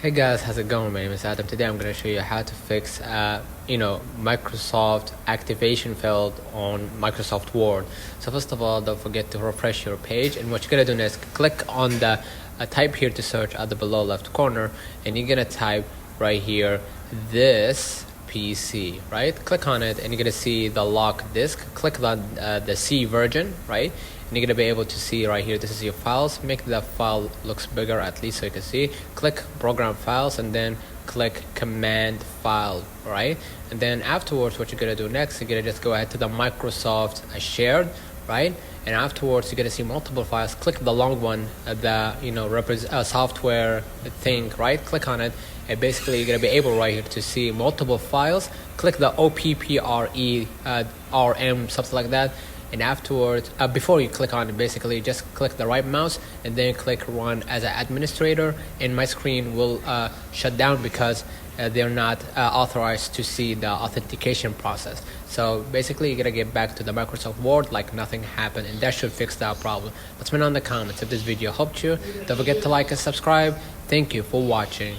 Hey guys, how's it going? My name is Adam. Today I'm going to show you how to fix Microsoft activation field on Microsoft Word. So first of all, don't forget to refresh your page, and what you're going to do is click on the type here to search at the below left corner, and you're going to type right here this PC, right? Click on it and you're gonna see the lock disk. Click on the C version, right? And you're gonna be able to see right here, this is your files. Make the file looks bigger at least so you can see. Click program files and then click command file, right? And then afterwards, what you're gonna do next, you're gonna just go ahead to the Microsoft shared, right? And afterwards, you're gonna see multiple files. Click the long one, the software thing, right? Click on it, and basically you're gonna be able right here to see multiple files. Click the OPPRE RM, something like that. And afterwards, before you click on it, basically just click the right mouse and then click run as an administrator, and my screen will shut down because they're not authorized to see the authentication process. So basically you're gonna get back to the Microsoft Word like nothing happened, and that should fix that problem. Let me know in the comments if this video helped you. Don't forget to like and subscribe. Thank you for watching.